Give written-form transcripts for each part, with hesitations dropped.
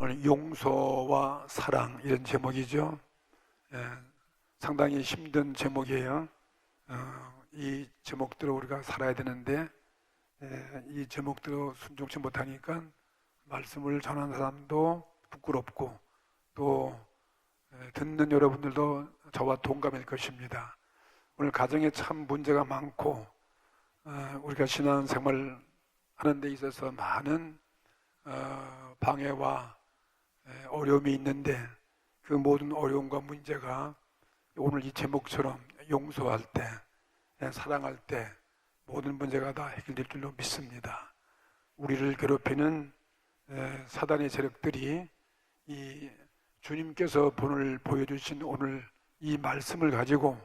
오늘 용서와 사랑 이런 제목이죠. 상당히 힘든 제목이에요. 이 제목대로 우리가 살아야 되는데 이 제목대로 순종치 못하니까 말씀을 전하는 사람도 부끄럽고 또 듣는 여러분들도 저와 동감일 것입니다. 오늘 가정에 참 문제가 많고 우리가 신앙생활 하는 데 있어서 많은 방해와 어려움이 있는데 그 모든 어려움과 문제가 오늘 이 제목처럼 용서할 때, 사랑할 때 모든 문제가 다 해결될 줄로 믿습니다. 우리를 괴롭히는 사단의 세력들이 이 주님께서 본을 보여주신 오늘 이 말씀을 가지고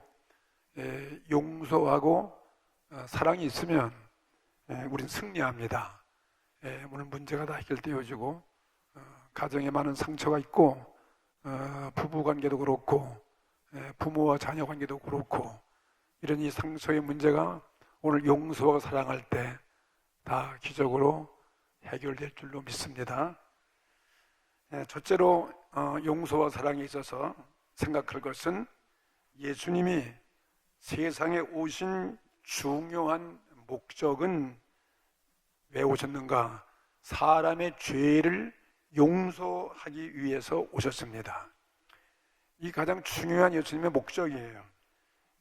용서하고 사랑이 있으면 우리는 승리합니다. 오늘 문제가 다 해결되어지고 가정에 많은 상처가 있고 부부관계도 그렇고 부모와 자녀 관계도 그렇고 이런 이 상처의 문제가 오늘 용서와 사랑할 때 다 기적으로 해결될 줄로 믿습니다. 첫째로 용서와 사랑에 있어서 생각할 것은 예수님이 세상에 오신 중요한 목적은 왜 오셨는가? 사람의 죄를 용서하기 위해서 오셨습니다. 이 가장 중요한 예수님의 목적이에요.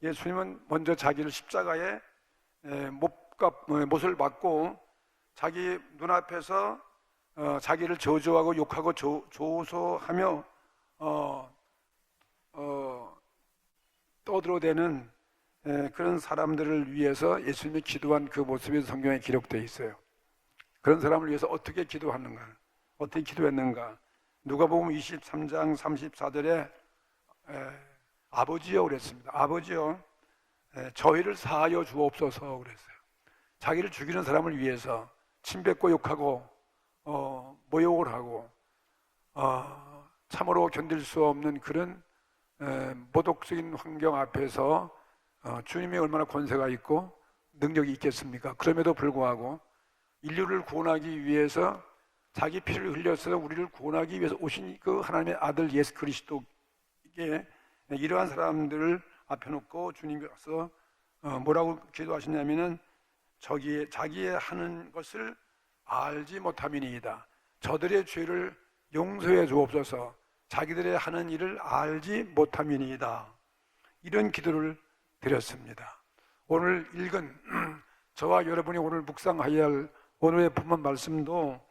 예수님은 먼저 자기를 십자가에 못을 받고 자기 눈앞에서 자기를 저주하고 욕하고 조소하며 떠들어대는 그런 사람들을 위해서 예수님이 기도한 그 모습이 성경에 기록되어 있어요. 그런 사람을 위해서 어떻게 기도하는가? 어떻게 기도했는가? 누가복음 23장 34절에 아버지여 그랬습니다. 아버지여 저희를 사하여 주옵소서 그랬어요. 자기를 죽이는 사람을 위해서 침뱉고 욕하고 모욕을 하고 참으로 견딜 수 없는 그런 모독적인 환경 앞에서 주님이 얼마나 권세가 있고 능력이 있겠습니까? 그럼에도 불구하고 인류를 구원하기 위해서 자기 피를 흘려서 우리를 구원하기 위해서 오신 그 하나님의 아들 예수 그리스도에게 이러한 사람들을 앞에 놓고 주님께서 뭐라고 기도하시냐면은 자기의 하는 것을 알지 못함이니이다. 저들의 죄를 용서해 주옵소서. 자기들의 하는 일을 알지 못함이니이다. 이런 기도를 드렸습니다. 오늘 읽은 저와 여러분이 오늘 묵상하여야 할 오늘의 본문 말씀도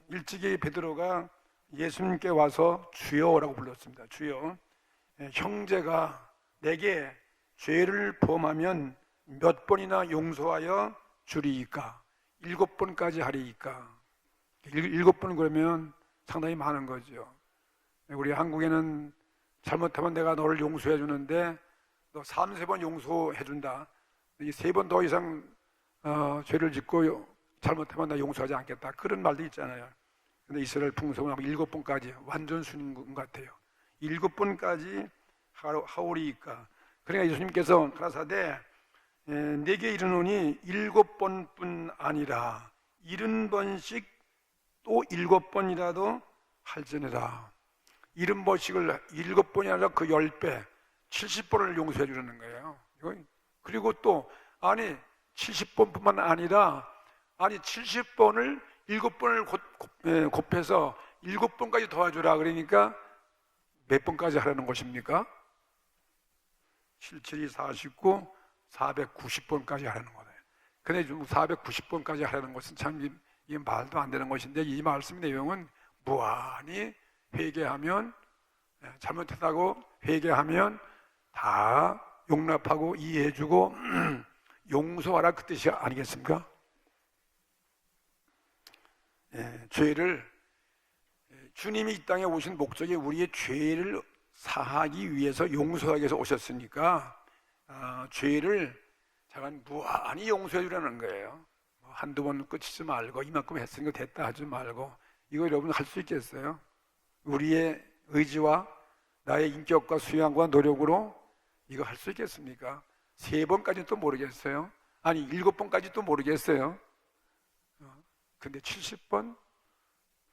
일찍이 베드로가 예수님께 와서 주여라고 불렀습니다. 주여, 형제가 내게 죄를 범하면 몇 번이나 용서하여 주리이까? 7번까지 하리이까? 7번 그러면 상당히 많은 거죠. 우리 한국에는 잘못하면 내가 너를 용서해 주는데 너 3-4번 용서해 준다. 이 3번 더 이상 죄를 짓고 잘못하면 나 용서하지 않겠다. 그런 말도 있잖아요. 근데 이스라엘 풍속은 아마 7번까지 완전 순인 것 같아요. 7번까지 하오리이까? 그러니까 예수님께서 가라사대 내게 이르노니 7번뿐 아니라 70번씩 또 7번이라도 할지니라. 70번씩을 7번이 아니라 그 10배 70번을 용서해 주는 거예요. 그리고 또 아니 70번뿐만 아니라 70번을 7번을 곱해서 7번까지 도와주라. 그러니까 몇 번까지 하라는 것입니까? 77이 49, 490번까지 하라는 거예요. 근데 490번까지 하라는 것은 참 이게 말도 안 되는 것인데 이 말씀 내용은 무한히 회개하면 잘못했다고 회개하면 다 용납하고 이해해주고 용서하라 그 뜻이 아니겠습니까? 죄를 주님이 이 땅에 오신 목적이 우리의 죄를 사하기 위해서 용서하기 위해서 오셨으니까 죄를 잠깐 무한히 용서해 주라는 거예요. 한두 번 끝이지 말고 이만큼 했으니까 됐다 하지 말고 이거 여러분 할 수 있겠어요? 우리의 의지와 나의 인격과 수양과 노력으로 이거 할 수 있겠습니까? 3번까지는 또 모르겠어요. 아니 7번까지 또 모르겠어요. 근데 70번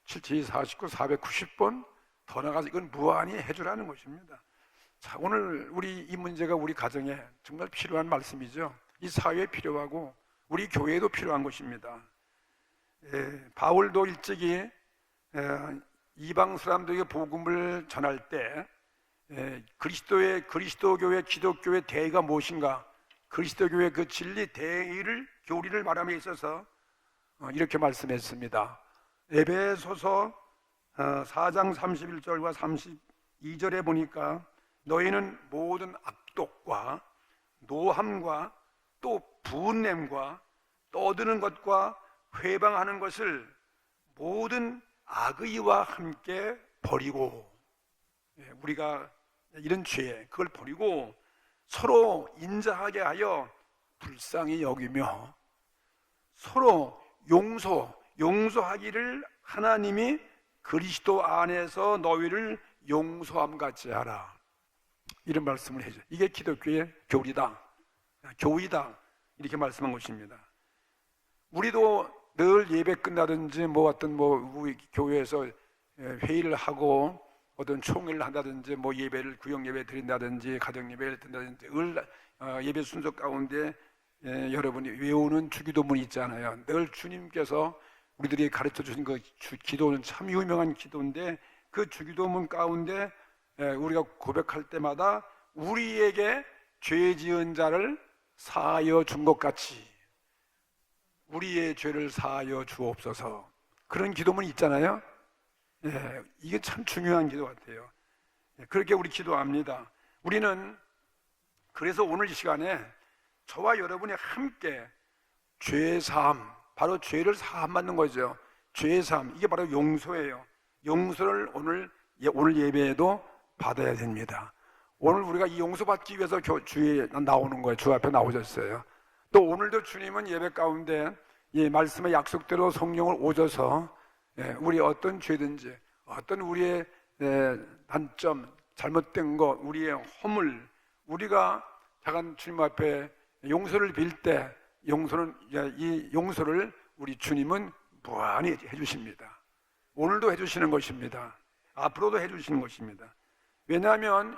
7, 49, 490번 더 나가서 이건 무한히 해주라는 것입니다. 자, 오늘 우리 이 문제가 우리 가정에 정말 필요한 말씀이죠. 이 사회에 필요하고 우리 교회에도 필요한 것입니다. 바울도 일찍이 이방 사람들에게 복음을 전할 때 그리스도교회, 기독교의 대의가 무엇인가, 그리스도교의 그 진리 대의를 교리를 말함에 있어서 이렇게 말씀했습니다. 에베소서 4장 31절과 32절에 보니까 너희는 모든 악독과 노함과 또 분냄과 떠드는 것과 회방하는 것을 모든 악의와 함께 버리고, 우리가 이런 죄 그걸 버리고 서로 인자하게 하여 불쌍히 여기며 서로 용서하기를 하나님이 그리스도 안에서 너희를 용서함 같이 하라. 이런 말씀을 해줘요. 이게 기독교의 교의다 이렇게 말씀한 것입니다. 우리도 늘 예배 끝나든지 우리 교회에서 회의를 하고 어떤 총회를 한다든지 예배를 구역 예배 드린다든지 가정 예배를 드린다든지 예배 순서 가운데 여러분이 외우는 주기도문이 있잖아요. 늘 주님께서 우리들이 가르쳐 주신 그 기도는 참 유명한 기도인데 그 주기도문 가운데 우리가 고백할 때마다 우리에게 죄 지은 자를 사하여 준 것 같이 우리의 죄를 사하여 주옵소서. 그런 기도문이 있잖아요. 이게 참 중요한 기도 같아요. 그렇게 우리 기도합니다. 우리는 그래서 오늘 이 시간에 저와 여러분이 함께 죄사함, 바로 죄를 사함받는 거죠. 죄사함, 이게 바로 용서예요. 용서를 오늘 예배에도 받아야 됩니다. 오늘 우리가 이 용서받기 위해서 주에 나오는 거예요. 주 앞에 나오셨어요. 또 오늘도 주님은 예배 가운데 이 말씀의 약속대로 성령을 오셔서 우리 어떤 죄든지 어떤 우리의 단점, 잘못된 것, 우리의 허물, 우리가 작은 주님 앞에 용서를 빌 때 이 용서를 우리 주님은 무한히 해주십니다. 오늘도 해주시는 것입니다. 앞으로도 해주시는 것입니다. 왜냐하면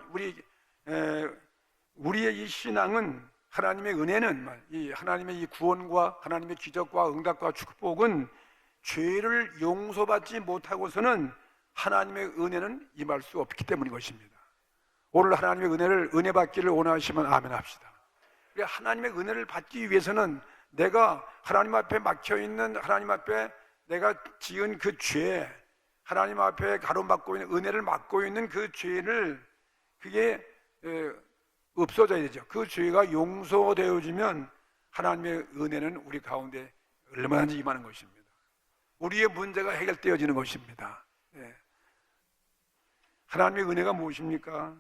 우리의 이 신앙은, 하나님의 은혜는, 하나님의 이 구원과 하나님의 기적과 응답과 축복은 죄를 용서받지 못하고서는 하나님의 은혜는 임할 수 없기 때문인 것입니다. 오늘 하나님의 은혜 받기를 원하시면 아멘 합시다. 하나님의 은혜를 받기 위해서는 내가 하나님 앞에 막혀있는, 하나님 앞에 내가 지은 그 죄, 하나님 앞에 가로막고 있는, 은혜를 막고 있는 그 죄를, 그게 없어져야 되죠. 그 죄가 용서되어지면 하나님의 은혜는 우리 가운데 얼마든지 임하는 것입니다. 우리의 문제가 해결되어지는 것입니다. 하나님의 은혜가 무엇입니까?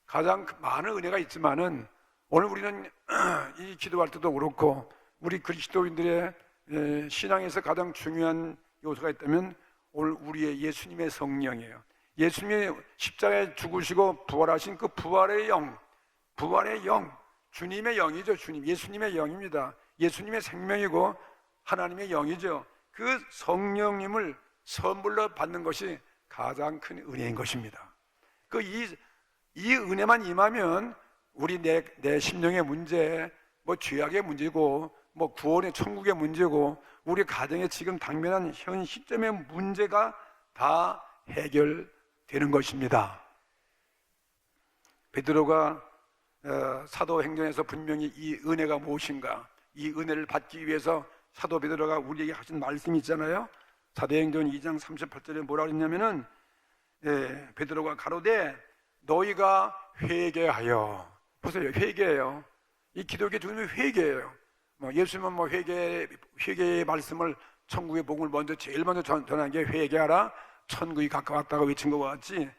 가장 많은 은혜가 있지만은 오늘 우리는 이 기도할 때도 그렇고 우리 그리스도인들의 신앙에서 가장 중요한 요소가 있다면 오늘 우리의 예수님의 성령이에요. 예수님의 십자가에 죽으시고 부활하신 그 부활의 영, 주님의 영이죠. 예수님의 영입니다. 예수님의 생명이고 하나님의 영이죠. 그 성령님을 선물로 받는 것이 가장 큰 은혜인 것입니다. 이 은혜만 임하면 우리 내 심령의 문제, 죄악의 문제고, 구원의 천국의 문제고, 우리 가정에 지금 당면한 현 시점의 문제가 다 해결되는 것입니다. 베드로가 사도행전에서 분명히 이 은혜가 무엇인가, 이 은혜를 받기 위해서 사도 베드로가 우리에게 하신 말씀이 있잖아요. 사도행전 2장 38절에 뭐라 그랬냐면은 베드로가 가로되 너희가 회개하여, 보세요, 회개예요. 이 기독교 주님의 회개예요. 예수님은 회개의 말씀을, 천국의 복음을 제일 먼저 전한 게 회개하라, 천국이 가까웠다고 외친 것 같이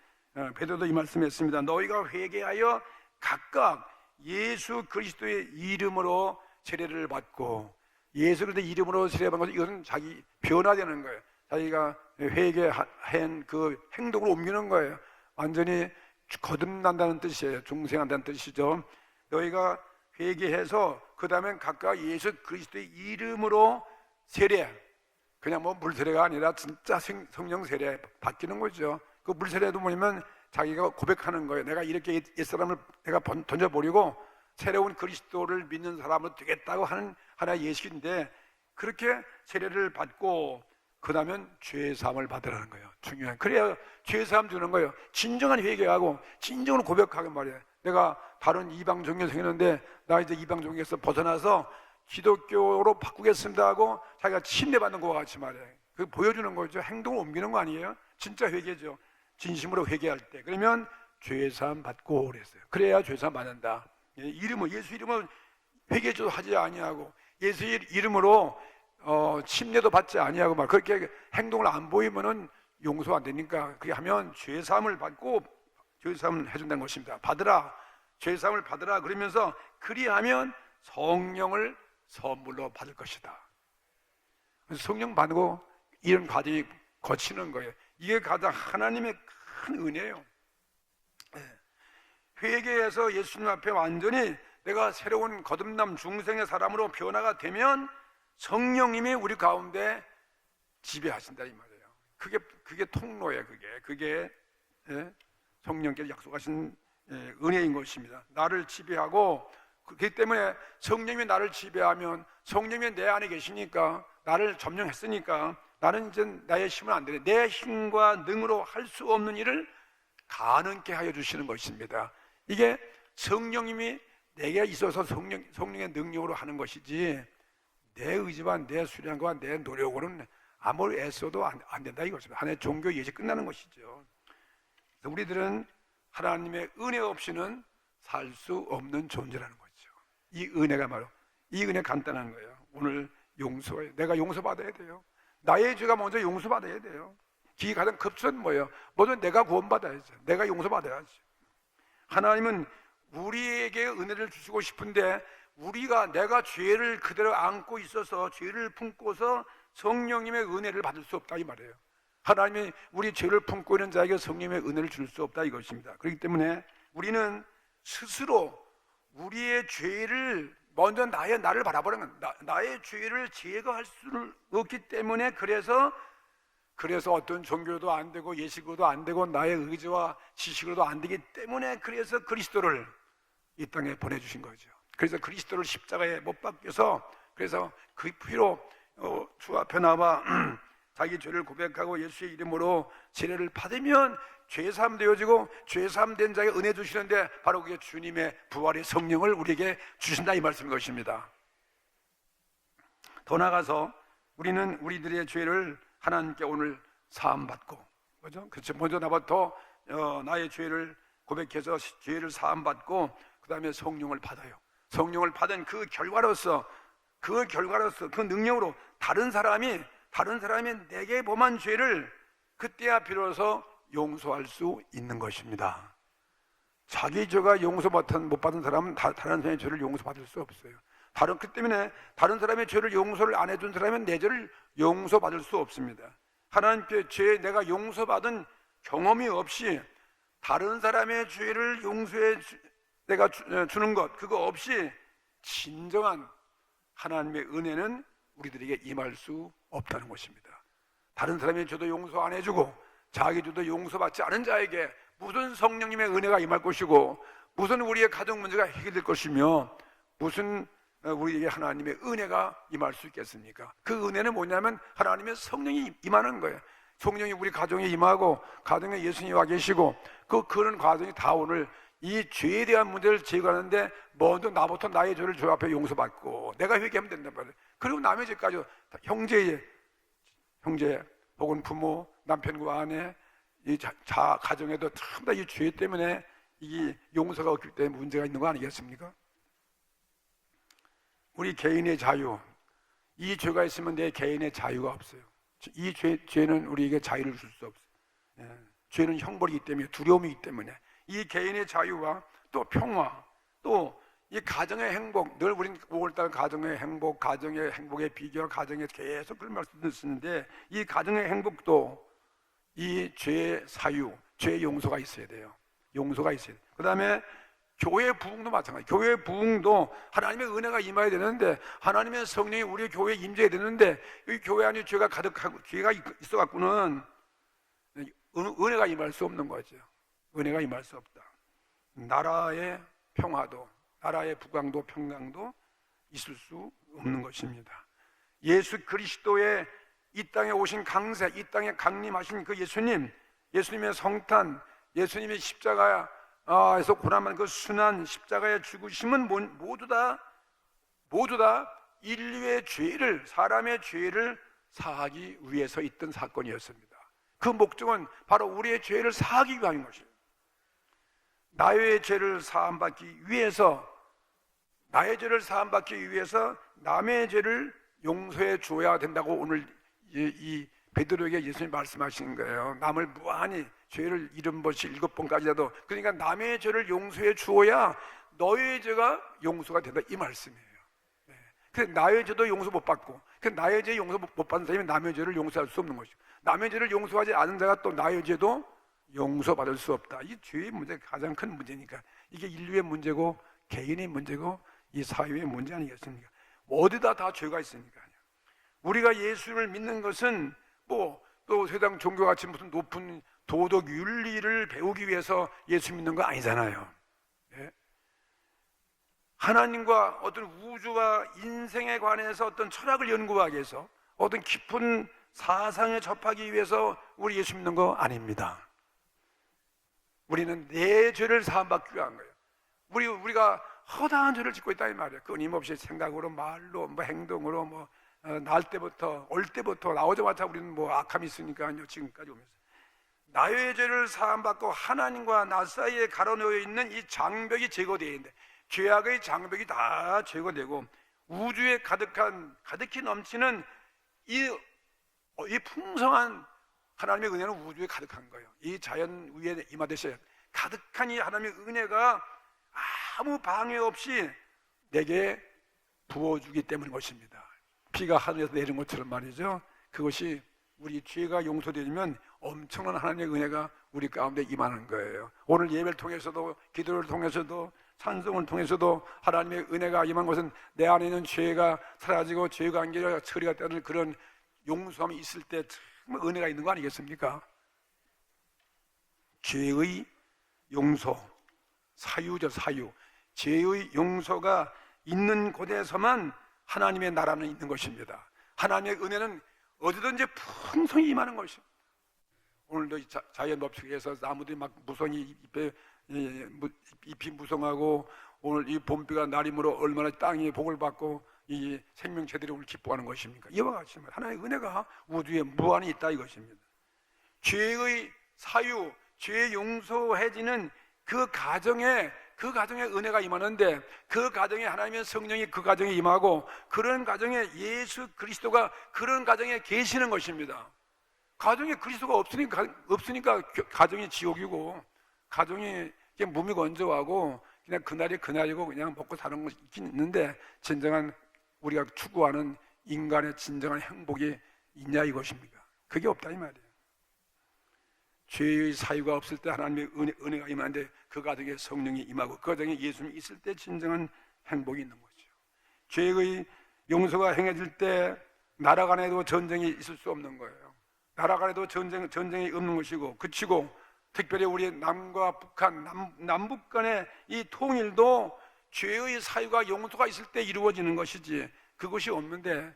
베드로도 이 말씀했습니다. 너희가 회개하여 각각 예수 그리스도의 이름으로 세례를 받고, 예수 그리스도의 이름으로 세례받는 것은 이것은 자기 변화되는 거예요. 자기가 회개한 그 행동을 옮기는 거예요. 완전히 거듭난다는 뜻이에요. 중생한다는 뜻이죠. 너희가 회개해서 그 다음에 각각 예수 그리스도의 이름으로 세례, 그냥 뭐 물세례가 아니라 진짜 성령 세례 바뀌는 거죠. 그 물세례도 뭐냐면 자기가 고백하는 거예요. 내가 이렇게 옛사람을 내가 던져버리고 새로운 그리스도를 믿는 사람으로 되겠다고 하는 하나의 예식인데, 그렇게 세례를 받고 그 다음엔 죄사함을 받으라는 거예요. 중요한. 그래야 죄사함 주는 거예요. 진정한 회개하고 진정으로 고백하고 말이에요. 내가 다른 이방 종교 생겼는데 나 이제 이방 종교에서 벗어나서 기독교로 바꾸겠습니다 하고 자기가 침례받는 것과 같이 말이에요. 그 보여주는 거죠. 행동을 옮기는 거 아니에요. 진짜 회개죠. 진심으로 회개할 때. 그러면 죄사함 받고 그랬어요. 그래야 죄사함 받는다. 예수 이름을 회개도 하지 아니하고 예수 이름으로 침례도 받지 아니하고 막 그렇게 행동을 안 보이면은 용서 안 되니까, 그렇게 하면 죄사함을 받고 죄사함을 해준다는 것입니다. 받으라, 죄사함을 받으라. 그러면서 그리하면 성령을 선물로 받을 것이다. 그래서 성령 받고 이런 과정이 거치는 거예요. 이게 가장 하나님의 큰 은혜예요. 회개해서 예수님 앞에 완전히 내가 새로운 거듭남 중생의 사람으로 변화가 되면 성령님이 우리 가운데 지배하신다 이 말이에요. 그게 통로예요. 그게 성령께서 약속하신 은혜인 것입니다. 나를 지배하고, 그렇기 때문에 성령이 나를 지배하면 성령이 내 안에 계시니까, 나를 점령했으니까 나는 이제 나의 힘은 안 되네. 내 힘과 능으로 할 수 없는 일을 가능케 하여 주시는 것입니다. 이게 성령님이 내게 있어서 성령의 능력으로 하는 것이지, 내 의지와 내 수량과 내 노력으로는 아무리 애써도 안 된다 이것입니다. 하나의 종교 예식 끝나는 것이죠. 우리들은 하나님의 은혜 없이는 살 수 없는 존재라는 거죠. 이 은혜가 바로, 이 은혜 간단한 거예요. 오늘 용서해요. 내가 용서받아야 돼요. 나의 죄가 먼저 용서받아야 돼요. 기 가장 급선 뭐예요? 먼저 내가 구원받아야죠. 내가 용서받아야죠. 하나님은 우리에게 은혜를 주시고 싶은데, 내가 죄를 그대로 안고 있어서 죄를 품고서 성령님의 은혜를 받을 수 없다 이 말이에요. 하나님이 우리 죄를 품고 있는 자에게 성령님의 은혜를 줄 수 없다 이것입니다. 그렇기 때문에 우리는 스스로 우리의 죄를 먼저 나를 바라보는 거예요. 나의 죄를 제거할 수는 없기 때문에, 그래서 어떤 종교도 안 되고 예식으로도 안 되고 나의 의지와 지식으로도 안 되기 때문에, 그래서 그리스도를 이 땅에 보내주신 거죠. 그래서 그리스도를 십자가에 못 박혀서, 그래서 그 피로 주 앞에 나와 자기 죄를 고백하고 예수의 이름으로 세례를 받으면 죄사함 되어지고, 죄사함 된 자에게 은혜 주시는데 바로 그게 주님의 부활의 성령을 우리에게 주신다 이 말씀인 것입니다. 더 나아가서 우리는 우리들의 죄를 하나님께 오늘 사함 받고, 그렇죠? 먼저 나부터 나의 죄를 고백해서 죄를 사함 받고 그 다음에 성령을 받아요. 성령을 받은 그 결과로서 그 능력으로 다른 사람이 내게 범한 죄를 그때야 비로소 용서할 수 있는 것입니다. 자기 죄가 용서 못 받은 사람은 다른 사람의 죄를 용서받을 수 없어요. 그 때문에 다른 사람의 죄를 용서를 안 해준 사람은 내 죄를 용서받을 수 없습니다. 하나님께 내가 용서받은 경험이 없이 다른 사람의 죄를 용서해 내가 주는 것, 그거 없이 진정한 하나님의 은혜는 우리들에게 임할 수 없다는 것입니다. 다른 사람의 죄도 용서 안 해주고 자기 죄도 용서받지 않은 자에게 무슨 성령님의 은혜가 임할 것이고, 무슨 우리의 가정 문제가 해결될 것이며, 무슨 우리에게 하나님의 은혜가 임할 수 있겠습니까? 그 은혜는 뭐냐면 하나님의 성령이 임하는 거예요. 성령이 우리 가정에 임하고 가정에 예수님이 와 계시고, 그런 과정이 다 오늘 이 죄에 대한 문제를 제거하는데 먼저 나부터 나의 죄를 주 앞에 용서받고 내가 회개하면 된단 말이에요. 그리고 남의 죄까지, 형제 혹은 부모, 남편과 아내, 이 가정에도 전부 다 이 죄 때문에 이 용서가 없기 때문에 문제가 있는 거 아니겠습니까? 우리 개인의 자유, 이 죄가 있으면 내 개인의 자유가 없어요. 이 죄는 우리에게 자유를 줄 수 없어요. 죄는 형벌이기 때문에, 두려움이기 때문에 이 개인의 자유와 또 평화, 또 이 가정의 행복, 늘 우리는 5월달 가정의 행복, 가정의 행복의 비결, 가정에 계속 그런 말씀을 쓰는데, 이 가정의 행복도 이 죄의 사유, 죄의 용서가 있어야 돼요. 용서가 있어야 돼요. 그 다음에 교회 부흥도 마찬가지. 교회 부흥도 하나님의 은혜가 임해야 되는데, 하나님의 성령이 우리 교회에 임재해야 되는데, 이 교회 안에 죄가 가득하고 죄가 있어 갖고는 은혜가 임할 수 없는 거죠. 은혜가 임할 수 없다. 나라의 평화도, 나라의 부강도 평강도 있을 수 없는 것입니다. 예수 그리스도의 이 땅에 오신 강세, 이 땅에 강림하신 그 예수님의 성탄, 예수님의 십자가에서 고난받은 그 순한 십자가의 죽으심은 모두 다 인류의 죄를, 사람의 죄를 사하기 위해서 있던 사건이었습니다. 그 목적은 바로 우리의 죄를 사하기 위한 것입니다. 나의 죄를 사함받기 위해서, 나의 죄를 사함받기 위해서 남의 죄를 용서해 줘야 된다고 오늘 이 베드로에게 예수님이 말씀하시는 거예요. 남을 무한히 죄를 70번씩 7번까지라도, 그러니까 남의 죄를 용서해 주어야 너의 죄가 용서가 된다, 이 말씀이에요. 네. 근데 나의 죄도 용서 못 받고, 나의 죄 용서 못 받는 사람이 남의 죄를 용서할 수 없는 것이고, 남의 죄를 용서하지 않은 자가 또 나의 죄도 용서받을 수 없다. 이 죄의 문제가 가장 큰 문제니까, 이게 인류의 문제고 개인의 문제고 이 사회의 문제 아니겠습니까? 어디다 다 죄가 있으니까요. 우리가 예수를 믿는 것은 또 세상 종교같이 무슨 높은 도덕 윤리를 배우기 위해서 예수 믿는 거 아니잖아요. 네? 하나님과 어떤 우주와 인생에 관해서 어떤 철학을 연구하기 위해서, 어떤 깊은 사상에 접하기 위해서 우리 예수 믿는 거 아닙니다. 우리는 내 죄를 사함받기 위한 거예요. 우리가 허다한 죄를 짓고 있다 이 말이에요. 끊임없이 생각으로, 말로, 행동으로, 날 때부터, 올 때부터, 나오자마자 우리는 악함이 있으니까요. 지금까지 오면서 나의 죄를 사함받고 하나님과 나 사이에 가로놓여 있는 이 장벽이 제거되어 있는데, 죄악의 장벽이 다 제거되고 우주에 가득히 넘치는 이 풍성한 하나님의 은혜는 우주에 가득한 거예요. 이 자연 위에 임하듯이 가득한 이 하나님의 은혜가 아무 방해 없이 내게 부어주기 때문인 것입니다. 비가 하늘에서 내리는 것처럼 말이죠. 그것이 우리 죄가 용서되면 엄청난 하나님의 은혜가 우리 가운데 임하는 거예요. 오늘 예배를 통해서도, 기도를 통해서도, 찬송을 통해서도 하나님의 은혜가 임한 것은 내 안에 있는 죄가 사라지고 죄 관계가 처리가 되는 그런 용서함이 있을 때 정말 은혜가 있는 거 아니겠습니까? 죄의 용서, 사유죠, 사유. 죄의 용서가 있는 곳에서만 하나님의 나라는 있는 것입니다. 하나님의 은혜는 어디든지 풍성히 임하는 것입니다. 오늘도 자연 법칙에서 나무들이 막 무성히 잎이 무성하고, 오늘 이 봄비가 날이므로 얼마나 땅이 복을 받고 이 생명체들이 오늘 기뻐하는 것입니까? 이와 같이 하나님의 은혜가 우주에 무한히 있다 이것입니다. 죄의 사유, 죄 용서해지는 그 가정에 은혜가 임하는데, 그 가정에 하나님의 성령이 그 가정에 임하고, 그런 가정에 예수 그리스도가 그런 가정에 계시는 것입니다. 가정에 그리스도가 없으니까 가정이 지옥이고, 가정이 그냥 무미건조하고 그냥 그날이 그날이고 그냥 먹고 사는 것이 있긴 있는데, 진정한 우리가 추구하는 인간의 진정한 행복이 있냐 이것입니까? 그게 없다 이 말이에요. 죄의 사유가 없을 때 하나님의 은혜가 임하는데, 그 가정에 성령이 임하고 그 가정에 예수님이 있을 때 진정한 행복이 있는 거죠. 죄의 용서가 행해질 때 나라 간에도 전쟁이 있을 수 없는 거예요. 나라 간에도 전쟁이 없는 것이고, 그치고 특별히 우리 남과 북한, 남북 간의 이 통일도 죄의 사유가 용서가 있을 때 이루어지는 것이지, 그것이 없는데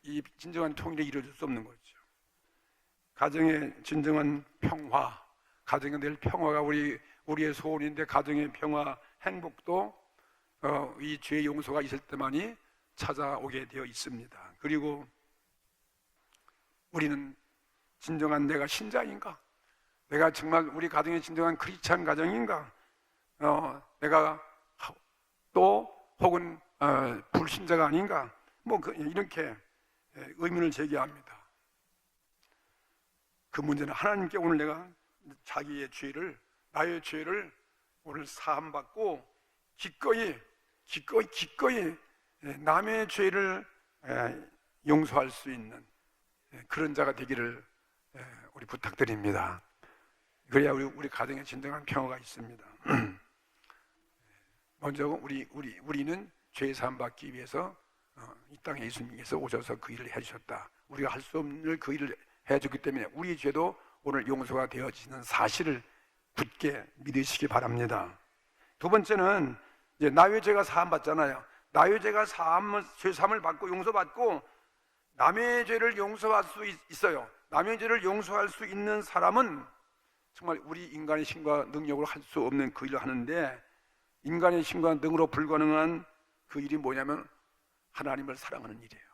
이 진정한 통일이 이루어질 수 없는 거죠. 가정의 진정한 평화, 가정에 늘 평화가 우리의 소원인데, 가정의 평화, 행복도 이 죄의 용서가 있을 때만이 찾아오게 되어 있습니다. 그리고 우리는 진정한 내가 신자인가? 내가 정말 우리 가정이 진정한 크리스찬 가정인가? 내가 또 혹은 불신자가 아닌가? 이렇게 의문을 제기합니다. 그 문제는 하나님께 오늘 내가 자기의 죄를, 나의 죄를 오늘 사함받고 기꺼이 남의 죄를 용서할 수 있는 그런 자가 되기를 우리 부탁드립니다. 그래야 우리 가정에 진정한 평화가 있습니다. 먼저 우리는 죄 사함 받기 위해서 이 땅에 예수님께서 오셔서 그 일을 해주셨다. 우리가 할 수 없는 그 일을 해줬기 때문에 우리 죄도 오늘 용서가 되어지는 사실을 굳게 믿으시기 바랍니다. 두 번째는 이제 나의 죄가 사함 받잖아요. 나의 죄가 죄 사함을 받고 용서받고 남의 죄를 용서할 수 있어요. 남의 죄를 용서할 수 있는 사람은 정말 우리 인간의 힘과 능력으로 할 수 없는 그 일을 하는데, 인간의 힘과 능으로 불가능한 그 일이 뭐냐면 하나님을 사랑하는 일이에요.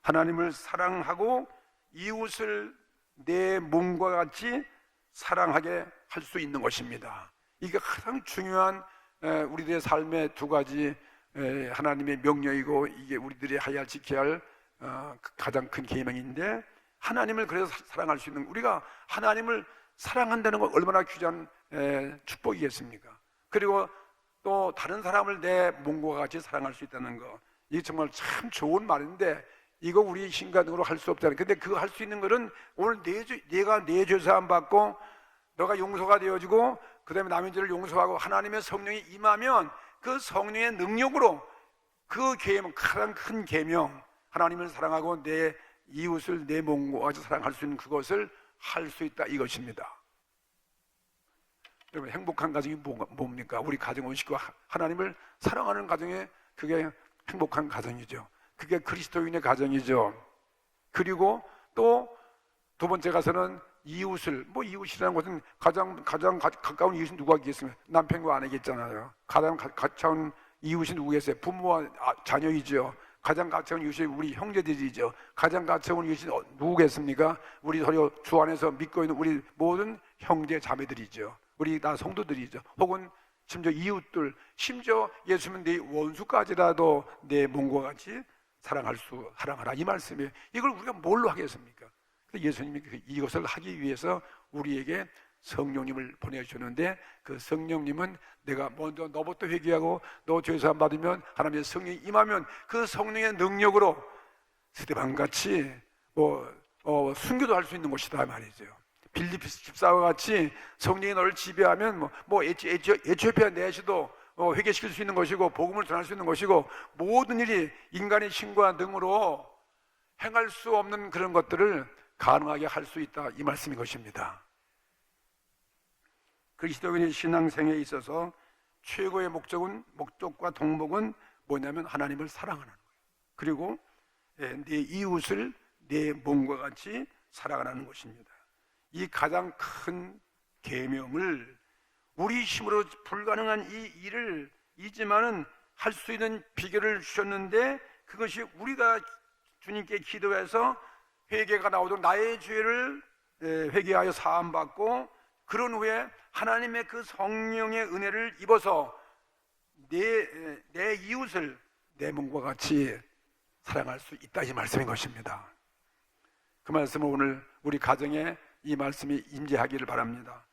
하나님을 사랑하고 이웃을 내 몸과 같이 사랑하게 할 수 있는 것입니다. 이게 가장 중요한 우리들의 삶의 두 가지 하나님의 명령이고, 이게 우리들이 해야 할 지켜야 할 가장 큰 계명인데, 하나님을 그래서 사랑할 수 있는, 우리가 하나님을 사랑한다는 건 얼마나 귀한 축복이겠습니까? 그리고 또 다른 사람을 내 몸과 같이 사랑할 수 있다는 거, 이게 정말 참 좋은 말인데 이거 우리 힘과 능으로 할 수 없잖아요. 근데 그거 할 수 있는 것은 오늘 내가 내 죄 사함 받고 너가 용서가 되어지고 그 다음에 남의 죄를 용서하고 하나님의 성령이 임하면 그 성령의 능력으로 그 계명, 가장 큰 계명, 하나님을 사랑하고 내 이웃을 내 몸과 같이 사랑할 수 있는 그것을 할 수 있다, 이것입니다. 여러분, 행복한 가정이 뭡니까? 우리 가정의 식구가 하나님을 사랑하는 가정에, 그게 행복한 가정이죠. 그게 그리스도인의 가정이죠. 그리고 또 두 번째 가서는 이웃을, 이웃이라는 것은 가장 가까운 이웃은 누가 있겠습니까? 남편과 아내겠잖아요. 가장 가까운 이웃이 누구겠어요? 부모와 자녀이죠. 가장 가까운 이웃이 우리 형제들이죠. 가장 가까운 이웃이 누구겠습니까? 우리 서로 주 안에서 믿고 있는 우리 모든 형제 자매들이죠. 우리 다 성도들이죠. 혹은 심지어 이웃들, 심지어 예수님은 내 원수까지라도 내 몸과 같이 사랑하라, 이 말씀이에요. 이걸 우리가 뭘로 하겠습니까? 예수님이 이것을 하기 위해서 우리에게 성령님을 보내주는데, 그 성령님은 내가 먼저 너부터 회개하고 너 죄사함 받으면 하나님의 성령이 임하면 그 성령의 능력으로 스데반같이 순교도 할 수 있는 것이다 말이죠. 빌립 집사와 같이 성령이 너를 지배하면 에티오피아 내시도 회개시킬 수 있는 것이고 복음을 전할 수 있는 것이고, 모든 일이 인간의 힘과 능으로 행할 수 없는 그런 것들을 가능하게 할 수 있다, 이 말씀인 것입니다. 그리스도인의 신앙생에 있어서 최고의 목적과 덕목은 뭐냐면 하나님을 사랑하는 거예요. 그리고 내 이웃을 내 몸과 같이 사랑하는 것입니다. 이 가장 큰 계명을, 우리 힘으로 불가능한 이 일을 이지만은 할 수 있는 비결을 주셨는데, 그것이 우리가 주님께 기도해서 회개가 나오도록 나의 죄를 회개하여 사함받고 그런 후에 하나님의 그 성령의 은혜를 입어서 내 이웃을 내 몸과 같이 사랑할 수 있다, 이 말씀인 것입니다. 그 말씀을 오늘 우리 가정에 이 말씀이 임재하기를 바랍니다.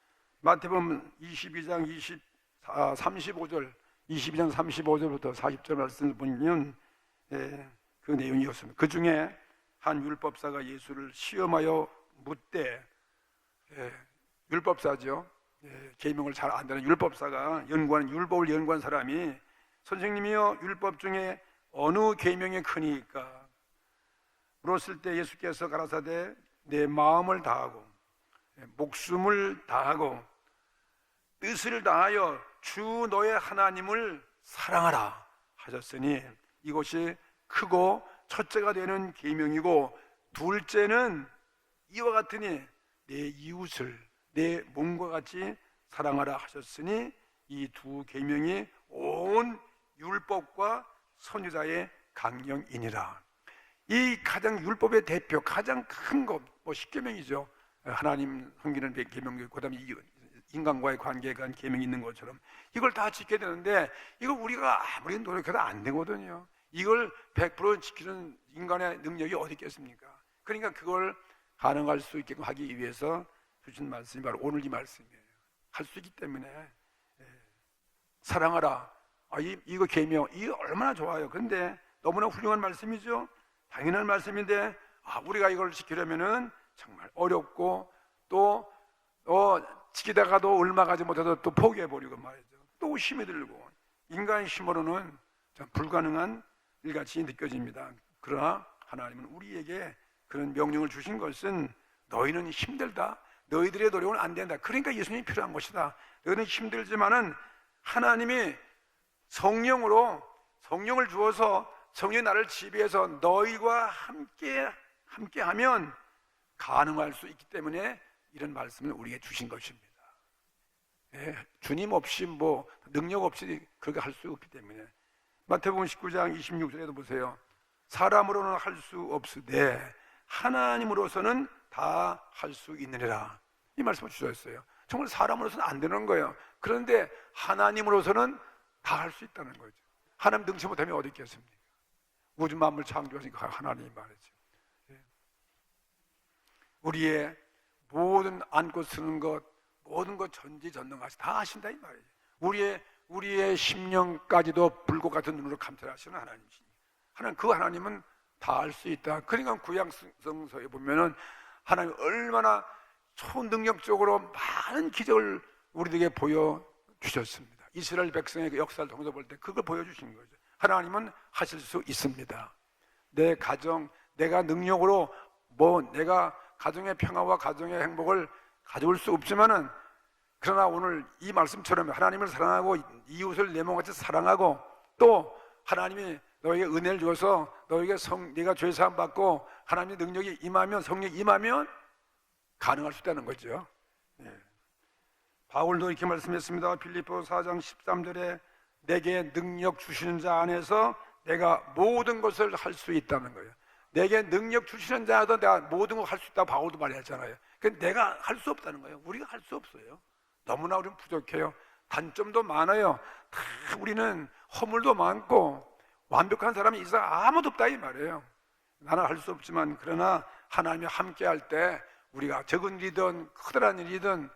마태복음 22장 35절 35절부터 40절 말씀을 보면 그 내용이었습니다. 그 중에 한 율법사가 예수를 시험하여 묻되, 율법사죠. 계명을 잘 안다는 율법사가 율법을 연구한 사람이, 선생님이여 율법 중에 어느 계명이 크니까? 물었을 때 예수께서 가라사대 내 마음을 다하고 목숨을 다하고 뜻을 다하여 주 너의 하나님을 사랑하라 하셨으니, 이것이 크고 첫째가 되는 계명이고, 둘째는 이와 같으니 내 이웃을 내 몸과 같이 사랑하라 하셨으니, 이 두 계명이 온 율법과 선지자의 강령이니라. 이 가장 율법의 대표, 가장 큰 것, 10계명이죠. 하나님 섬기는 계명이고, 그 다음에 인간과의 관계에 관한 계명이 있는 것처럼 이걸 다 지켜야 되는데, 이거 우리가 아무리 노력해도 안 되거든요. 이걸 100% 지키는 인간의 능력이 어디 있겠습니까? 그러니까 그걸 가능할 수 있게 하기 위해서 주신 말씀이 바로 오늘 이 말씀이에요. 할 수 있기 때문에 사랑하라. 이거 계명, 이거 얼마나 좋아요. 근데 너무나 훌륭한 말씀이죠. 당연한 말씀인데 우리가 이걸 지키려면은 정말 어렵고, 또 지키다가도 얼마 가지 못해서 또 포기해버리고 말이죠. 또 힘이 들고, 인간의 힘으로는 참 불가능한 일같이 느껴집니다. 그러나 하나님은 우리에게 그런 명령을 주신 것은 너희는 힘들다, 너희들의 노력은 안 된다, 그러니까 예수님이 필요한 것이다. 너희는 힘들지만은 하나님이 성령을 주어서 성령이 나를 지배해서 너희와 함께하면 가능할 수 있기 때문에 이런 말씀을 우리에게 주신 것입니다. 주님 없이 뭐 능력 없이 그렇게 할 수 없기 때문에. 마태복음 19장 26절에도 보세요. 사람으로는 할 수 없으되 하나님으로서는 다 할 수 있느니라, 이 말씀을 주셨어요. 정말 사람으로서는 안 되는 거예요. 그런데 하나님으로서는 다 할 수 있다는 거죠. 하나님 능치 못하면 어디 있겠습니까? 우주 만물 창조하시니까 하나님이 말이죠. 우리의 모든 안고 쓰는 것, 모든 것 전지전능하시 다 하신다 이 말이에요. 우리의 심령까지도 불꽃 같은 눈으로 감찰하시는 하나님이시니, 그 하나님은 다 할 수 있다. 그러니까 구약성서에 보면은 하나님 얼마나 초능력적으로 많은 기적을 우리에게 보여주셨습니다. 이스라엘 백성의 역사를 통해서 볼 때 그걸 보여주신 거죠. 하나님은 하실 수 있습니다. 내 가정, 내가 능력으로 내가 가정의 평화와 가정의 행복을 가져올 수 없지만은, 그러나 오늘 이 말씀처럼 하나님을 사랑하고 이웃을 내 몸같이 사랑하고, 또 하나님이 너에게 은혜를 주어서 너에게 네가 죄 사함 받고 하나님의 능력이 임하면, 성령이 임하면 가능할 수 있다는 거죠. 바울도 이렇게 말씀했습니다. 빌립보 4장 13절에 내게 능력 주시는 자 안에서 내가 모든 것을 할 수 있다는 거예요. 내게 능력 주시는 자도 내가 모든 걸 할 수 있다고 바울도 말했잖아요. 그러니까 내가 할 수 없다는 거예요. 우리가 할 수 없어요. 너무나 우리는 부족해요. 단점도 많아요. 다 우리는 허물도 많고 완벽한 사람이 이 세상 아무도 없다 이 말이에요. 나는 할 수 없지만, 그러나 하나님이 함께 할 때 우리가 적은 일이든 커다란 일이든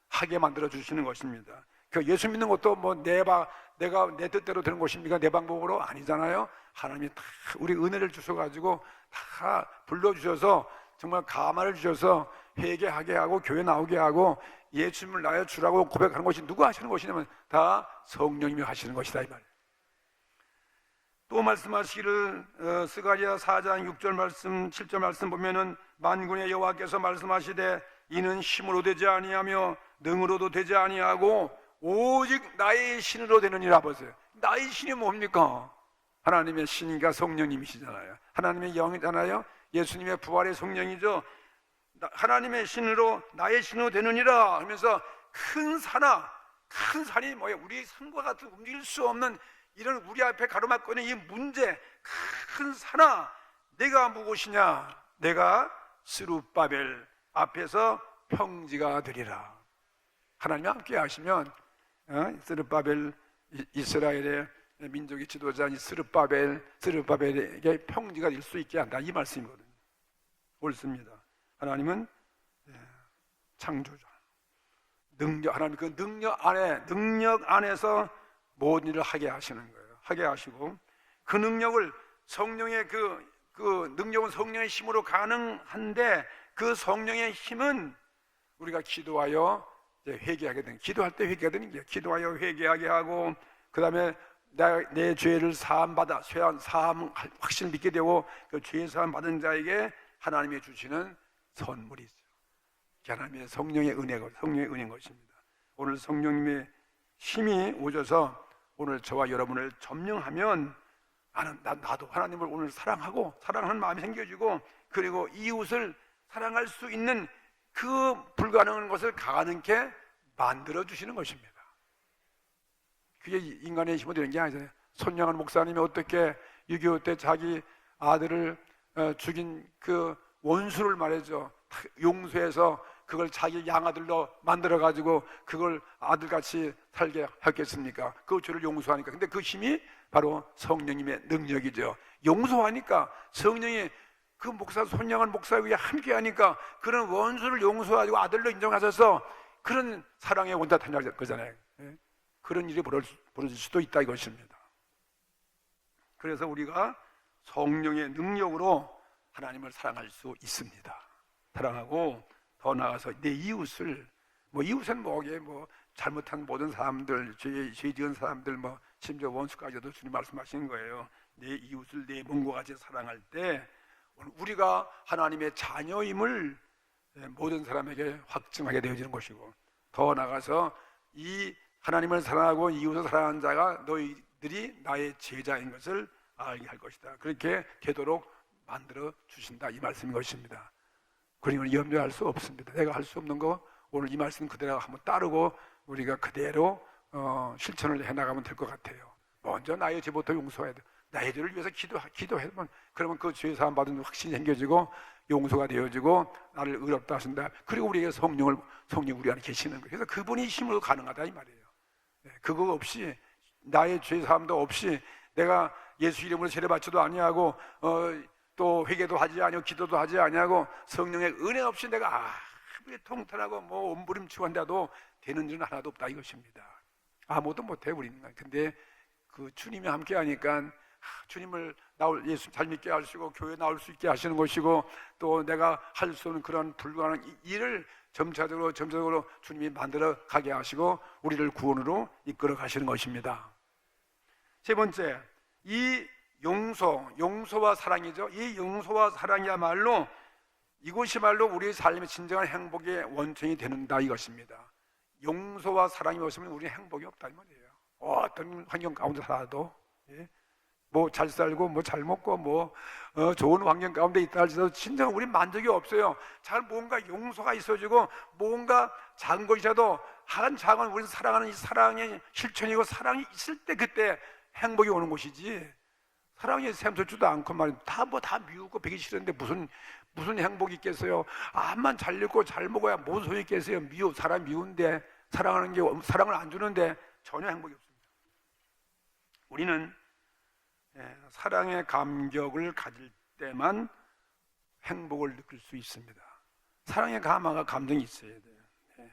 하게 만들어 주시는 것입니다. 그 예수 믿는 것도 뭐 내가 내 뜻대로 되는 것입니까? 내 방법으로 아니잖아요. 하나님이 다 우리 은혜를 주셔가지고 다 불러주셔서 정말 가마를 주셔서 회개하게 하고 교회 나오게 하고 예수님을 나의 주라고 고백하는 것이 누가 하시는 것이냐면 다 성령님이 하시는 것이다 이 말이에요. 또 말씀하시기를 스가랴 4장 6절 말씀 7절 말씀 보면은 만군의 여호와께서 말씀하시되 이는 힘으로 되지 아니하며 능으로도 되지 아니하고 오직 나의 신으로 되느니라. 보세요. 나의 신이 뭡니까? 하나님의 신이가 성령님이시잖아요. 하나님의 영이잖아요. 예수님의 부활의 성령이죠. 하나님의 신으로 나의 신으로 되느니라 하면서 큰 산이 뭐예요? 우리 산과 같은 움직일 수 없는 이런 우리 앞에 가로막고 있는 이 문제, 큰 산아 내가 무엇이냐? 내가 스룹바벨 앞에서 평지가 되리라. 하나님이 함께 하시면 스룹바벨, 이스라엘의 민족의 지도자인 스룹바벨에게 평지가 될 수 있게 한다 이 말씀이거든요. 옳습니다. 하나님은 창조자, 하나님 그 능력 안에서 모든 일을 하게 하시는 거예요. 하게 하시고 그 능력을 성령의 그 능력은 성령의 힘으로 가능한데, 그 성령의 힘은 우리가 기도하여 회개하게 되는, 기도할 때 회개가 되는 게 기도하여 회개하게 하고, 그 다음에 내 죄를 사함 확실히 믿게 되고 그 죄 사함 받은 자에게 하나님이 주시는 선물이죠. 하나님의 성령의 은혜인 것입니다. 오늘 성령님의 힘이 오셔서 오늘 저와 여러분을 점령하면 나도 하나님을 오늘 사랑하는 마음이 생겨지고, 그리고 이웃을 사랑할 수 있는 그 불가능한 것을 가능케 만들어 주시는 것입니다. 그게 인간의 힘으로 되는 게 아니잖아요. 손양한 목사님이 어떻게 6.25 때 자기 아들을 죽인 그 원수를 말이죠, 용서해서 그걸 자기 양아들로 만들어가지고 그걸 아들같이 살게 했겠습니까? 그 죄를 용서하니까. 근데 그 힘이 바로 성령님의 능력이죠. 용서하니까 성령이 그 손양한 목사 위에 함께하니까 그런 원수를 용서하고 아들로 인정하셔서 그런 사랑의 원자탄이라는 거잖아요. 그런 일이 벌어질 수도 있다 이것입니다. 그래서 우리가 성령의 능력으로 하나님을 사랑할 수 있습니다. 사랑하고 더 나아가서 내 이웃을, 이웃은 잘못한 모든 사람들, 죄 지은 사람들, 심지어 원수까지도 주님 말씀하시는 거예요. 내 이웃을 내 몸과 같이 사랑할 때 우리가 하나님의 자녀임을 모든 사람에게 확증하게 되어지는 것이고, 더 나아가서 이 하나님을 사랑하고 이웃을 사랑하는 자가 너희들이 나의 제자인 것을 알게 할 것이다. 그렇게 되도록 만들어 주신다, 이 말씀인 것입니다. 그러니 염려할 수 없습니다. 내가 할 수 없는 거 오늘 이 말씀 그대로 한번 따르고 우리가 그대로 실천을 해나가면 될 것 같아요. 먼저 나의 죄부터 용서해야 돼. 나의 죄를 위해서 기도해면, 그러면 그 죄 사함 받은 확신이 생겨지고 용서가 되어지고 나를 의롭다 하신다. 그리고 우리에게 성령 우리 안에 계시는 거예요. 그래서 그분이 힘으로 가능하다 이 말이에요. 그거 없이, 나의 죄 사함도 없이, 내가 예수 이름으로 세례 받지도 아니하고 또 회개도 하지 아니하고 기도도 하지 아니하고 성령의 은혜 없이 내가 아무리 통탄하고 뭐 몸부림치고 한다도 되는 일은 하나도 없다 이것입니다. 아무것도 못해 우리는. 근데 그 주님이 함께 하니까 주님을 예수 잘 믿게 하시고 교회 나올 수 있게 하시는 것이고, 또 내가 할 수 없는 그런 불가능한 일을 점차적으로 주님이 만들어 가게 하시고 우리를 구원으로 이끌어 가시는 것입니다. 세 번째, 이 용서와 사랑이죠. 이 용서와 사랑이야말로 이것이 말로 우리의 삶의 진정한 행복의 원천이 되는다 이것입니다. 용서와 사랑이 없으면 우리는 행복이 없다 이 말이에요. 어떤 환경 가운데 살아도, 뭐 잘 살고 뭐 잘 먹고 뭐 좋은 환경 가운데 있다 할지라도 진정 우리 만족이 없어요. 잘 뭔가 용서가 있어지고 뭔가 작은 것이라도 작은 우리를 사랑하는 이 사랑의 실천이고 사랑이 있을 때 그때 행복이 오는 것이지, 사랑이 샘솟지도 않고 말이야 다 미우고 배기 싫은데 무슨 행복이 있겠어요. 암만 잘 읽고 잘 먹어야 뭔 소용이 있겠어요. 사람 미운데 사랑하는 게 사랑을 안 주는데 전혀 행복이 없습니다. 우리는 사랑의 감격을 가질 때만 행복을 느낄 수 있습니다. 사랑의 감정이 있어야 돼요.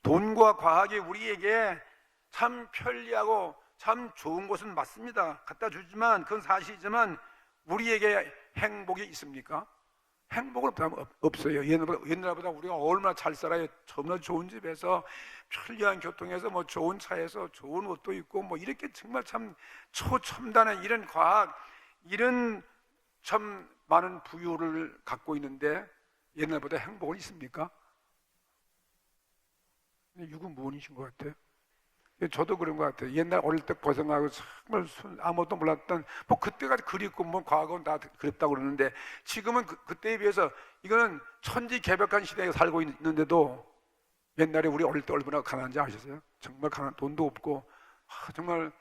돈과 과학이 우리에게 참 편리하고 참 좋은 것은 맞습니다. 갖다 주지만 그건 사실이지만 우리에게 행복이 있습니까? 행복은 없어요. 옛날보다 우리가 얼마나 잘 살아요. 정말 좋은 집에서 편리한 교통에서 뭐 좋은 차에서 좋은 옷도 입고 뭐 이렇게 정말 참 초첨단한 이런 과학, 이런 참 많은 부유를 갖고 있는데 옛날보다 행복은 있습니까? 유구무원이신 것 같아요. 저도 그런 것 같아요. 옛날 어릴 때 고생하고 정말 아무것도 몰랐던 뭐 그때가 그립고 뭐 과거는 다 그립다고 그러는데 지금은 그때에 비해서 이거는 천지개벽한 시대에 살고 있는데도 옛날에 우리 어릴 때 얼마나 가난한지 아시세요? 정말 돈도 없고 정말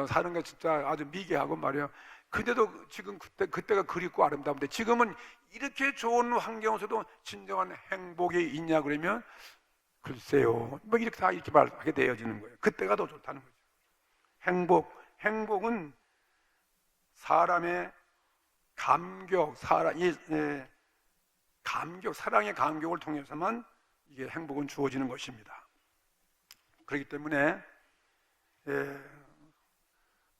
사는 게 진짜 아주 미개하고 말이에요. 근데도 지금 그때가 그립고 아름다운데 지금은 이렇게 좋은 환경에서도 진정한 행복이 있냐 그러면 글쎄요, 뭐 이렇게 다 이렇게 말하게 되어지는 거예요. 그때가 더 좋다는 거죠. 행복은 사람의 감격, 사랑의 감격을 통해서만 이게 행복은 주어지는 것입니다. 그렇기 때문에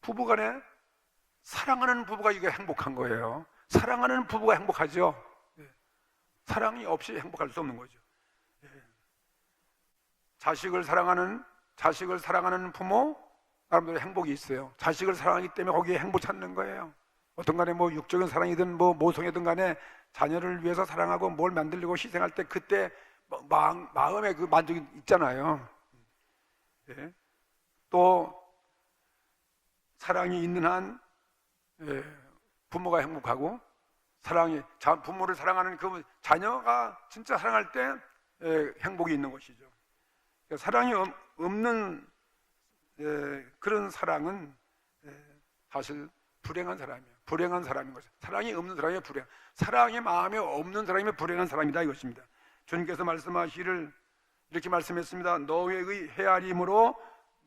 부부간에 사랑하는 부부가 이게 행복한 거예요. 사랑하는 부부가 행복하죠. 사랑이 없이 행복할 수 없는 거죠. 자식을 사랑하는 부모, 나름대로 행복이 있어요. 자식을 사랑하기 때문에 거기에 행복 찾는 거예요. 어떤 간에 뭐 육적인 사랑이든 뭐 모성이든 간에 자녀를 위해서 사랑하고 뭘 만들려고 희생할 때 그때 마음에 그 만족이 있잖아요. 또 사랑이 있는 한 부모가 행복하고, 부모를 사랑하는 그 자녀가 진짜 사랑할 때 행복이 있는 것이죠. 사랑이 없는 그런 사랑은 사실 불행한 사람인 것이죠. 사랑이 없는 사람이 사랑의 마음이 없는 사람이 불행한 사람이다 이것입니다. 주님께서 말씀하시기를 이렇게 말씀했습니다. 너의 헤아림으로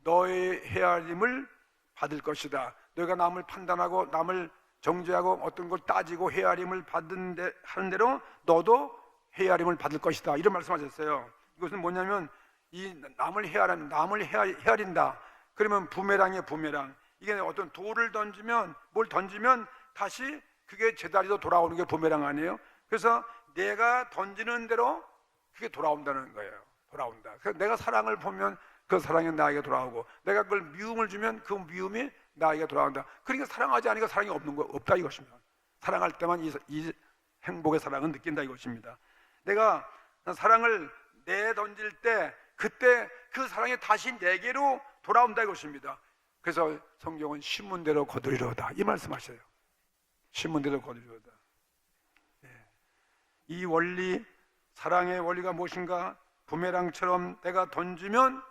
너의 헤아림을 받을 것이다. 너희가 남을 판단하고 남을 정죄하고 어떤 걸 따지고 헤아림을 하는 대로 너도 헤아림을 받을 것이다. 이런 말씀하셨어요. 이것은 뭐냐면 이 남을 헤아린다. 그러면 부메랑이에요, 부메랑. 이게 어떤 돌을 던지면 뭘 던지면 다시 그게 제자리로 돌아오는 게 부메랑 아니에요? 그래서 내가 던지는 대로 그게 돌아온다는 거예요. 돌아온다. 그래서 내가 사랑을 보면 그 사랑이 나에게 돌아오고, 내가 그걸 미움을 주면 그 미움이 나에게 돌아온다. 그러니까 사랑하지 않으니까 사랑이 없다 이것입니다. 사랑할 때만 이 행복의 사랑은 느낀다 이것입니다. 내가 사랑을 내던질 때 그때 그 사랑이 다시 내게로 돌아온다 이것입니다. 그래서 성경은 신문대로 거두리로다 이 말씀하셔요. 신문대로 거두리로다. 이 원리, 사랑의 원리가 무엇인가? 부메랑처럼 내가 던지면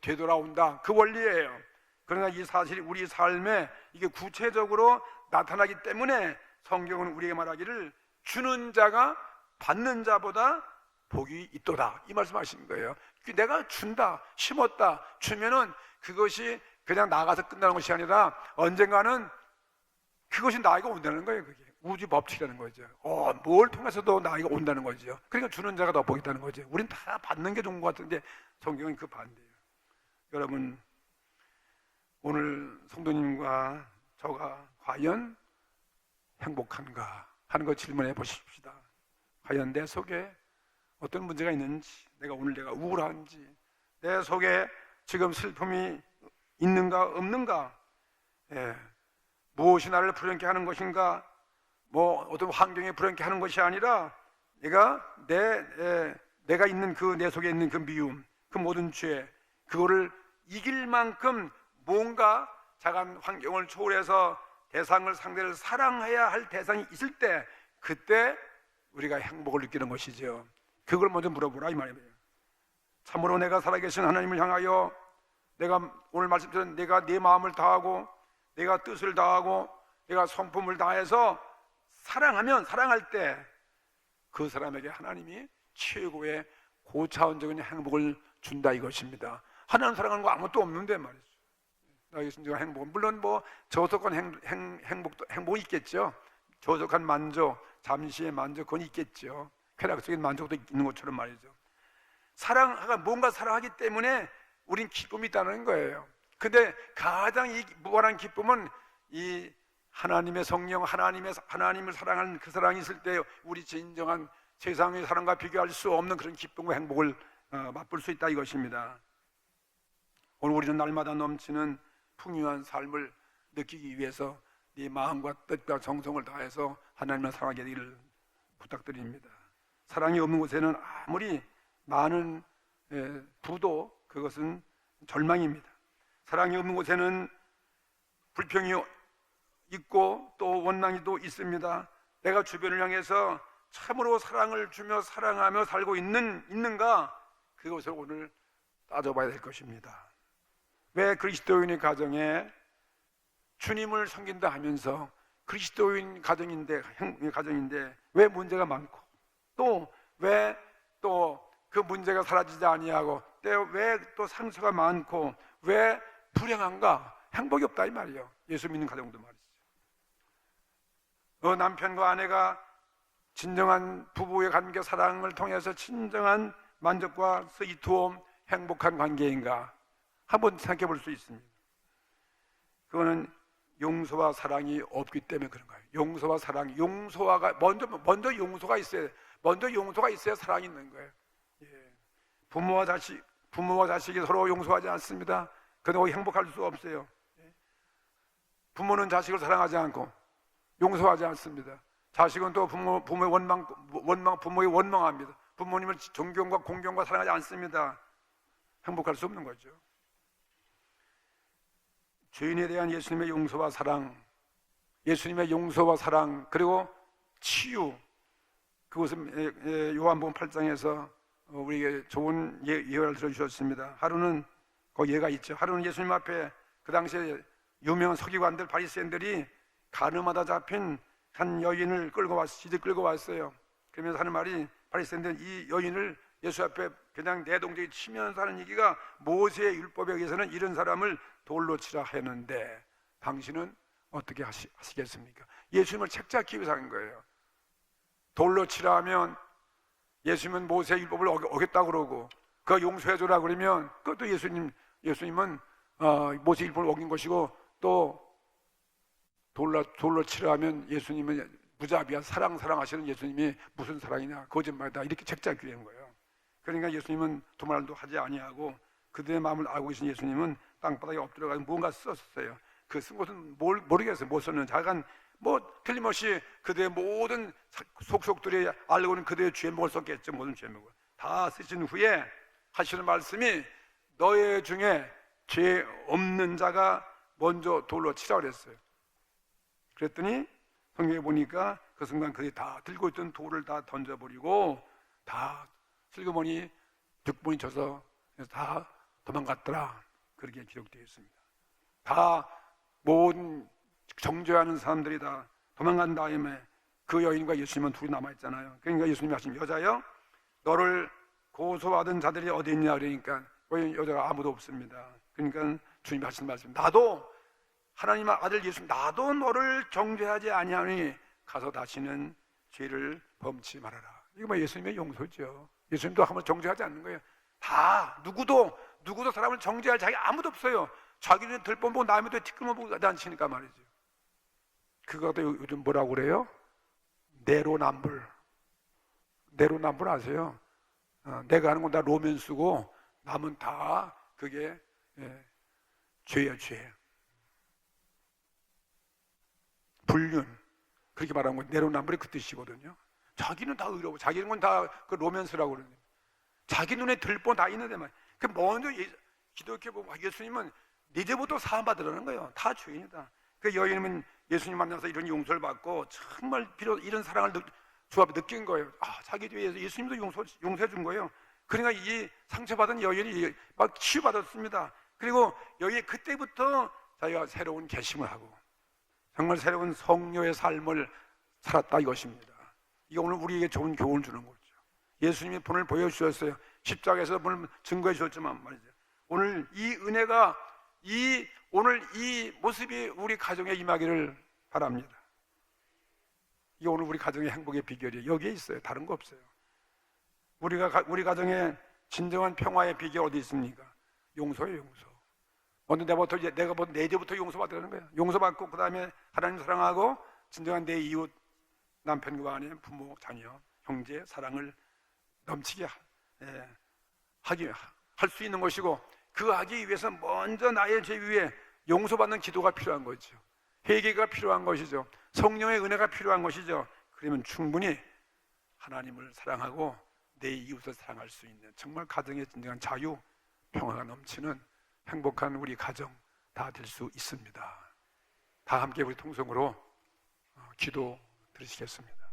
되돌아온다. 그 원리예요. 그러나 이 사실이 우리 삶에 이게 구체적으로 나타나기 때문에 성경은 우리에게 말하기를 주는 자가 받는 자보다 복이 있도다 이 말씀하시는 거예요. 내가 준다, 심었다, 주면은 그것이 그냥 나가서 끝나는 것이 아니라 언젠가는 그것이 나에게 온다는 거예요. 그게 우주 법칙이라는 거죠. 뭘 통해서도 나에게 온다는 거죠. 그러니까 주는 자가 더 복이 있다는 거죠. 우린 다 받는 게 좋은 것 같은데 성경은 그 반대예요. 여러분, 오늘 성도님과 저가 과연 행복한가 하는 거 질문해 보십시다. 과연 내 속에 어떤 문제가 있는지, 내가 우울한지, 내 속에 지금 슬픔이 있는가 없는가, 무엇이 나를 불행케 하는 것인가, 어떤 환경이 불행케 하는 것이 아니라 내가 있는 내 속에 있는 그 미움, 그 모든 죄, 그거를 이길 만큼 뭔가 작은 환경을 초월해서 상대를 사랑해야 할 대상이 있을 때, 그때 우리가 행복을 느끼는 것이죠. 그걸 먼저 물어보라 이 말이에요. 참으로 내가 살아계신 하나님을 향하여 내가 오늘 말씀드린 내가 내 마음을 다하고 내가 뜻을 다하고 내가 성품을 다해서 사랑할 때 그 사람에게 하나님이 최고의 고차원적인 행복을 준다 이것입니다. 하나님 사랑하는 거 아무것도 없는데 말이죠. 나의 행복은 물론 저속한 행복이 있겠죠. 저속한 만족, 잠시의 만족 그건 있겠죠. 쾌락적인 만족도 있는 것처럼 말이죠. 뭔가 사랑하기 때문에 우린 기쁨이 있다는 거예요. 근데 가장 무한한 기쁨은 이 하나님의 성령, 하나님을 사랑하는 그 사랑이 있을 때 우리 진정한 세상의 사랑과 비교할 수 없는 그런 기쁨과 행복을 맛볼 수 있다 이것입니다. 오늘 우리는 날마다 넘치는 풍요한 삶을 느끼기 위해서 네 마음과 뜻과 정성을 다해서 하나님을 사랑하게 되기를 부탁드립니다. 사랑이 없는 곳에는 아무리 많은 부도 그것은 절망입니다. 사랑이 없는 곳에는 불평이 있고 또 원망이 또 있습니다. 내가 주변을 향해서 참으로 사랑을 주며 사랑하며 살고 있는가? 그것을 오늘 따져봐야 될 것입니다. 왜 그리스도인의 가정에 주님을 섬긴다 하면서 그리스도인 가정인데 왜 문제가 많고 또 왜 또 그 문제가 사라지지 아니하고 왜 또 상처가 많고 왜 불행한가? 행복이 없다 이 말이에요. 예수 믿는 가정도 말이죠. 남편과 아내가 진정한 부부의 관계 사랑을 통해서 진정한 만족과 스위트홈 행복한 관계인가? 한번 생각해 볼 수 있습니다. 그거는 용서와 사랑이 없기 때문에 그런 거예요. 용서와 사랑, 먼저 용서가 있어야 사랑이 있는 거예요. 부모와 자식이 서로 용서하지 않습니다. 그러고 행복할 수 없어요. 부모는 자식을 사랑하지 않고 용서하지 않습니다. 자식은 또 부모의 원망합니다. 부모님을 존경과 공경과 사랑하지 않습니다. 행복할 수 없는 거죠. 죄인에 대한 예수님의 용서와 사랑, 그리고 치유, 그것은 요한복음 8장에서 우리에게 좋은 예화를 들어주셨습니다. 하루는 그 예가 있죠. 하루는 예수님 앞에 그 당시에 유명한 서기관들, 바리새인들이 가늠하다 잡힌 한 여인을 끌고 왔어요. 그러면서 하는 말이, 바리새인들은 이 여인을 예수 앞에 그냥 내동댕이 치면서 하는 얘기가, 모세의 율법에 의해서는 이런 사람을 돌로 치라 했는데 당신은 어떻게 하시겠습니까? 예수님을 책잡기 위해서 한 거예요. 돌로 치라 하면 예수님은 모세의 율법을 어겼다고 그러고, 그거 용서해줘라 그러면 그것도 예수님은 모세의 율법을 어긴 것이고, 또 돌로 치라 하면 예수님은 무자비한 사랑하시는 예수님이 무슨 사랑이냐, 거짓말이다, 이렇게 책잡기 위한 거예요. 그러니까 예수님은 두 말도 하지 아니하고 그들의 마음을 알고 계신 예수님은 땅바닥에 엎드려가지고 뭔가 썼어요. 그 쓴 것은 모르겠어요. 못 썼는지. 하여간 뭐 틀림없이 그들의 모든 속속들이 알고는 그들의 죄목을 썼겠죠. 모든 죄목을 다 쓰신 후에 하시는 말씀이 너희 중에 죄 없는 자가 먼저 돌로 치라 그랬어요. 그랬더니 성경에 보니까 그 순간 그들이 다 들고 있던 돌을 다 던져버리고 다 슬그머니 득분이 쳐서 다 도망갔더라. 그렇게 기록되어 있습니다. 다 모든 정죄하는 사람들이 다 도망간 다음에 그 여인과 예수님은 둘이 남아있잖아요. 그러니까 예수님이 하신 여자여 너를 고소하던 자들이 어디 있냐 그러니까 여자가 아무도 없습니다. 그러니까 주님이 하신 말씀 나도 하나님의 아들 예수님 나도 너를 정죄하지 아니하니 가서 다시는 죄를 범치 말아라. 이거 뭐 예수님의 용서죠. 예수님도 한번 정죄하지 않는 거예요. 다 누구도 사람을 정죄할 자기 아무도 없어요. 자기는 들뻔 보고 남의 도 티끌만 보고 다니시니까 말이죠. 그거도 요즘 뭐라고 그래요? 내로남불 아세요? 내가 하는 건 다 로맨스고 남은 다 그게 죄야 죄. 불륜 그렇게 말하는 건 내로남불이 그 뜻이거든요. 자기는 다 의로워 자기는 건 다 그 로맨스라고 그러는데 자기 눈에 들보 다 있는데 말. 그 먼저 기독교 보면 예수님은 이제부터 사함 받으라는 거예요. 다 죄인이다. 그 여인은 예수님 만나서 이런 용서를 받고 정말 이런 사랑을 주 앞에 느낀 거예요. 자기 뒤에 예수님도 용서해 준 거예요. 그러니까 이 상처받은 여인이 막 치유받았습니다. 그리고 여기 그때부터 자기가 새로운 결심을 하고 정말 새로운 성녀의 삶을 살았다 이것입니다. 이게 오늘 우리에게 좋은 교훈을 주는 거죠. 예수님이 본을 보여주셨어요. 십자가에서 본을 증거해 주셨지만 말이죠. 오늘 이 은혜가 오늘 이 모습이 우리 가정에 임하기를 바랍니다. 이게 오늘 우리 가정의 행복의 비결이에요. 여기에 있어요. 다른 거 없어요. 우리 가정의 진정한 평화의 비결 어디 있습니까? 용서예요, 용서. 먼저 내가 내제부터 용서받으라는 거예요. 용서받고 그 다음에 하나님 사랑하고 진정한 내 이웃, 남편과 아내, 부모, 자녀, 형제 사랑을 넘치게 할 수 있는 것이고 그 하기 위해서 먼저 나의 죄 위에 용서받는 기도가 필요한 거죠. 회개가 필요한 것이죠. 성령의 은혜가 필요한 것이죠. 그러면 충분히 하나님을 사랑하고 내 이웃을 사랑할 수 있는 정말 가정의 진정한 자유, 평화가 넘치는 행복한 우리 가정 다 될 수 있습니다. 다 함께 우리 통성으로 기도 드리시겠습니다.